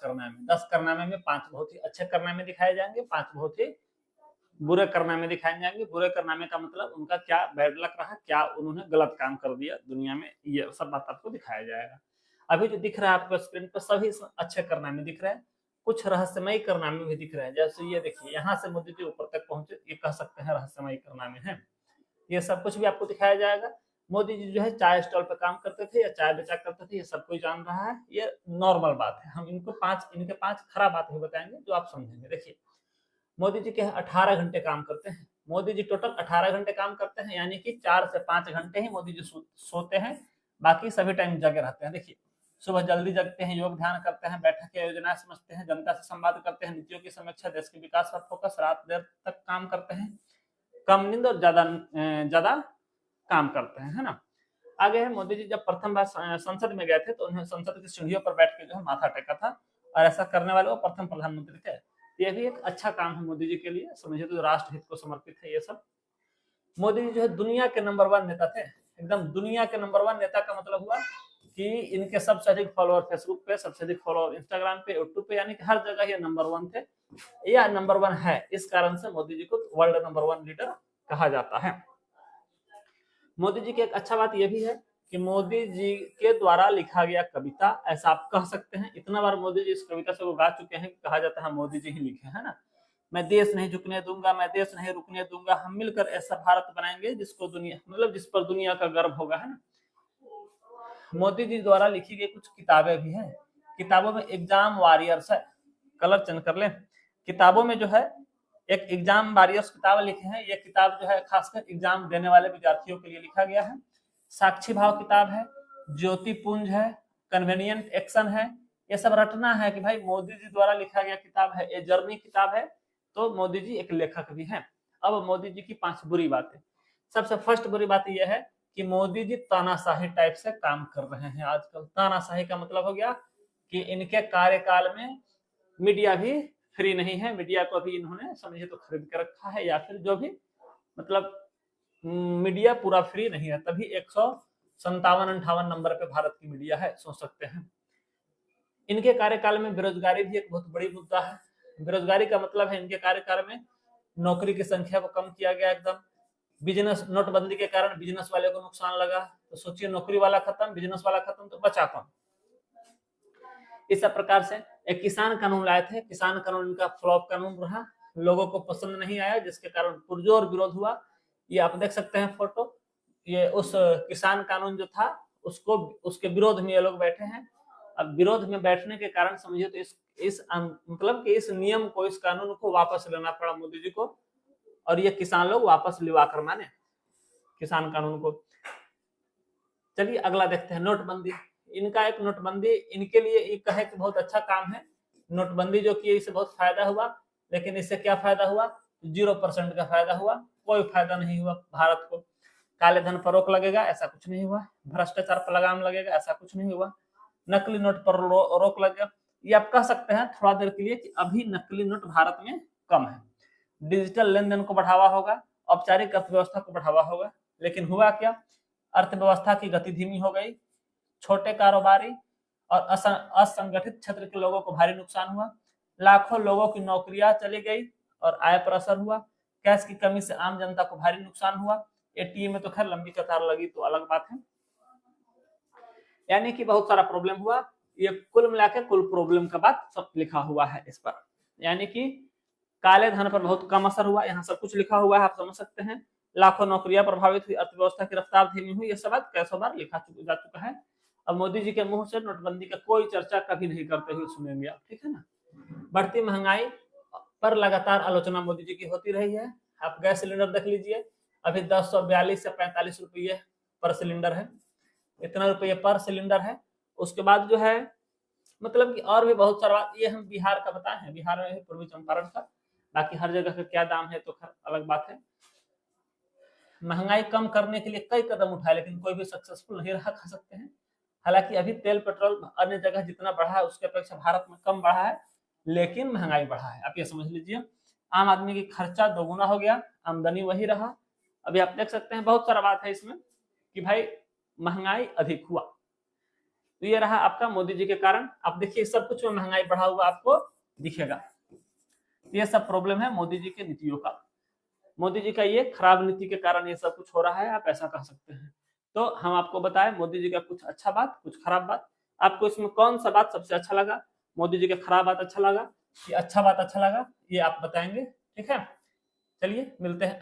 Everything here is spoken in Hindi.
कारनामे। 10 कारनामे में 5 बहुत ही अच्छे कारनामे दिखाए जाएंगे, 5 बहुत ही बुरे कारनामे दिखाए जाएंगे। बुरे कारनामे का मतलब उनका क्या बैड लक रहा, क्या उन्होंने गलत काम कर दिया दुनिया में, ये सब बात आपको दिखाया जाएगा। अभी जो दिख रहा है आपको स्क्रीन पर सभी अच्छे कारनामे दिख रहे हैं, कुछ रहस्यमयी कारनामे भी दिख रहे हैं। जैसे ये देखिए, यहाँ से मोदी जी ऊपर तक पहुंचे, ये कह सकते हैं रहस्यमयी कारनामे हैं। ये सब कुछ भी आपको दिखाया जाएगा। मोदी जी जो है चाय स्टॉल पर काम करते थे या चाय बेचा करते थे, ये सब कोई जान रहा है, ये नॉर्मल बात है। हम इनके 5 खराब बात भी बताएंगे जो आप समझेंगे। देखिए, मोदी जी के 18 घंटे काम करते हैं। मोदी जी टोटल 18 घंटे काम करते हैं, यानी कि 4 से 5 घंटे ही मोदी जी सोते हैं, बाकी सभी टाइम जगे रहते हैं। देखिए, सुबह जल्दी जगते हैं, योग ध्यान करते हैं, बैठक की योजना समझते हैं, जनता से संवाद करते हैं, नीतियों की समीक्षा, देश के विकास पर फोकस, रात देर तक काम करते हैं, कम नींद और ज्यादा काम करते हैं, है ना। आगे है, मोदी जी जब प्रथम बार संसद में गए थे तो उन्हें संसद की सीढ़ियों पर बैठ के जो है माथा टेका था, और ऐसा करने वाले वो प्रथम प्रधानमंत्री थे। ये भी एक अच्छा काम है मोदी जी के लिए, समझिए तो राष्ट्र हित को समर्पित है ये सब। मोदी जी जो है दुनिया के नंबर 1 नेता थे, एकदम दुनिया के नंबर 1 नेता का मतलब हुआ कि इनके सबसे अधिक फॉलोअर फेसबुक पे, सबसे अधिक फॉलोअर इंस्टाग्राम पे, यूट्यूब पे, यानी कि हर जगह ये नंबर 1 थे, या नंबर 1 है। इस कारण से मोदी जी को वर्ल्ड नंबर 1 लीडर कहा जाता है। मोदी जी की एक अच्छा बात यह भी है कि मोदी जी के द्वारा लिखा गया कविता, ऐसा आप कह सकते हैं, इतना बार मोदी जी इस कविता से वो गा चुके हैं कि कहा जाता है मोदी जी ही लिखे, है ना। मैं देश नहीं झुकने दूंगा, मैं देश नहीं रुकने दूंगा, हम मिलकर ऐसा भारत बनाएंगे जिसको दुनिया, मतलब जिस पर दुनिया का गर्व होगा, है ना। मोदी जी द्वारा लिखी गई कुछ किताबें भी हैं। किताबों में एग्जाम वॉरियर्स है, कलर चेंज कर ले। किताबों में जो है एक एग्जाम वॉरियर्स किताब लिखे हैं, ये किताब जो है खासकर एग्जाम देने वाले विद्यार्थियों के लिए लिखा गया है। साक्षी भाव किताब है, ज्योति पुंज है, कन्वीनियंट एक्शन है। ये सब रटना है कि भाई मोदी जी द्वारा लिखा गया किताब है, ये जर्नी किताब है, तो मोदी जी एक लेखक भी हैं। अब मोदी जी की 5 बुरी बातें। सबसे फर्स्ट बुरी बात यह है कि मोदी जी तानाशाही टाइप से काम कर रहे हैं आजकल। तानाशाही का मतलब हो गया कि इनके कार्यकाल में मीडिया भी फ्री नहीं है, मीडिया को भी इन्होंने समझिए तो खरीद के रखा है, या फिर जो भी मतलब मीडिया पूरा फ्री नहीं है, तभी 157-58 नंबर पे भारत की मीडिया है, सोच सकते हैं। इनके कार्यकाल में बेरोजगारी भी एक बहुत बड़ी मुद्दा है। बेरोजगारी का मतलब है इनके कार्यकाल में नौकरी की संख्या को कम किया गया एकदम। बिजनेस, नोटबंदी के कारण बिजनेस वाले को नुकसान लगा, तो सोचिए नौकरी वाला खत्म, बिजनेस वाला खत्म, तो बचा कौन। इस प्रकार से एक किसान कानून लाए थे, किसान कानून इनका फ्लॉप कानून रहा, लोगों को पसंद नहीं आया, जिसके कारण पुरजोर विरोध हुआ। ये आप देख सकते हैं फोटो, ये उस किसान कानून जो था उसको, उसके विरोध में ये लोग बैठे हैं। अब विरोध में बैठने के कारण समझिए तो इस मतलब कि इस नियम को, इस कानून को वापस लेना पड़ा मोदी जी को, और ये किसान लोग वापस लिवा कर माने किसान कानून को। चलिए अगला देखते हैं, नोटबंदी। इनका एक नोटबंदी इनके लिए एक कहे कि बहुत अच्छा काम है। नोटबंदी जो किए इससे बहुत फायदा हुआ, लेकिन इससे क्या फायदा हुआ, 0% का फायदा हुआ, कोई फायदा नहीं हुआ भारत को। काले धन पर रोक लगेगा, ऐसा कुछ नहीं हुआ। भ्रष्टाचार पर लगाम लगेगा, ऐसा कुछ नहीं हुआ। नकली नोट पर रोक लगेगा। ये आप कह सकते हैं थोड़ा देर के लिए कि अभी नकली नोट भारत में कम है। डिजिटल लेन देन को बढ़ावा होगा, औपचारिक अर्थव्यवस्था को बढ़ावा होगा, लेकिन हुआ क्या, अर्थव्यवस्था की गति धीमी हो गई, छोटे कारोबारी और असंगठित क्षेत्र के लोगों को भारी नुकसान हुआ, लाखों लोगों की नौकरियां चली गई और आय पर असर हुआ, कैश की कमी से आम जनता को भारी नुकसान हुआ। एटीएम में तो खैर लंबी कतार लगी तो अलग बात है, यानी कि बहुत सारा प्रॉब्लम हुआ। ये कुल मिलाकर कुल प्रॉब्लम का बात सब लिखा हुआ है इस पर, यानी कि काले धन पर बहुत कम असर हुआ, यहाँ सब कुछ लिखा हुआ है, आप समझ सकते हैं। लाखों नौकरियां प्रभावित हुई, अर्थव्यवस्था की रफ्तार धीमी हुई, ये सब बात कई सौ बार लिखा जा चुका है। अब मोदी जी के मुंह से नोटबंदी का कोई चर्चा कभी नहीं करते हुए सुनेंगे आप, ठीक है ना। बढ़ती महंगाई पर लगातार आलोचना मोदी जी की होती रही है। आप गैस सिलेंडर देख लीजिए, अभी 1042 से 45 रुपये पर सिलेंडर है, इतना रुपये पर सिलेंडर है। उसके बाद जो है मतलब कि और भी बहुत सारा, ये हम बिहार का बताए हैं, बिहार में पूर्वी चंपारण का, बाकी हर जगह का क्या दाम है तो अलग बात है। महंगाई कम करने के लिए कई कदम उठाए, लेकिन कोई भी सक्सेसफुल नहीं रहा, कह सकते हैं। हालांकि अभी तेल पेट्रोल अन्य जगह जितना बढ़ा है उसके अपेक्षा भारत में कम बढ़ा है, लेकिन महंगाई बढ़ा है, आप ये समझ लीजिए। आम आदमी की खर्चा दोगुना हो गया, आमदनी वही रहा। अभी आप देख सकते हैं बहुत सारा बात है इसमें कि भाई महंगाई अधिक हुआ, तो ये रहा आपका मोदी जी के कारण। आप देखिए सब कुछ में महंगाई बढ़ा हुआ आपको दिखेगा। ये सब प्रॉब्लम है मोदी जी के नीतियों का। मोदी जी का ये खराब नीति के कारण ये सब कुछ हो रहा है, आप ऐसा कह सकते हैं। तो हम आपको बताएं मोदी जी का कुछ अच्छा बात, कुछ खराब बात। आपको इसमें कौन सा बात सबसे अच्छा लगा? मोदी जी का खराब बात अच्छा लगा कि अच्छा बात अच्छा लगा, ये आप बताएंगे। ठीक है, चलिए मिलते हैं।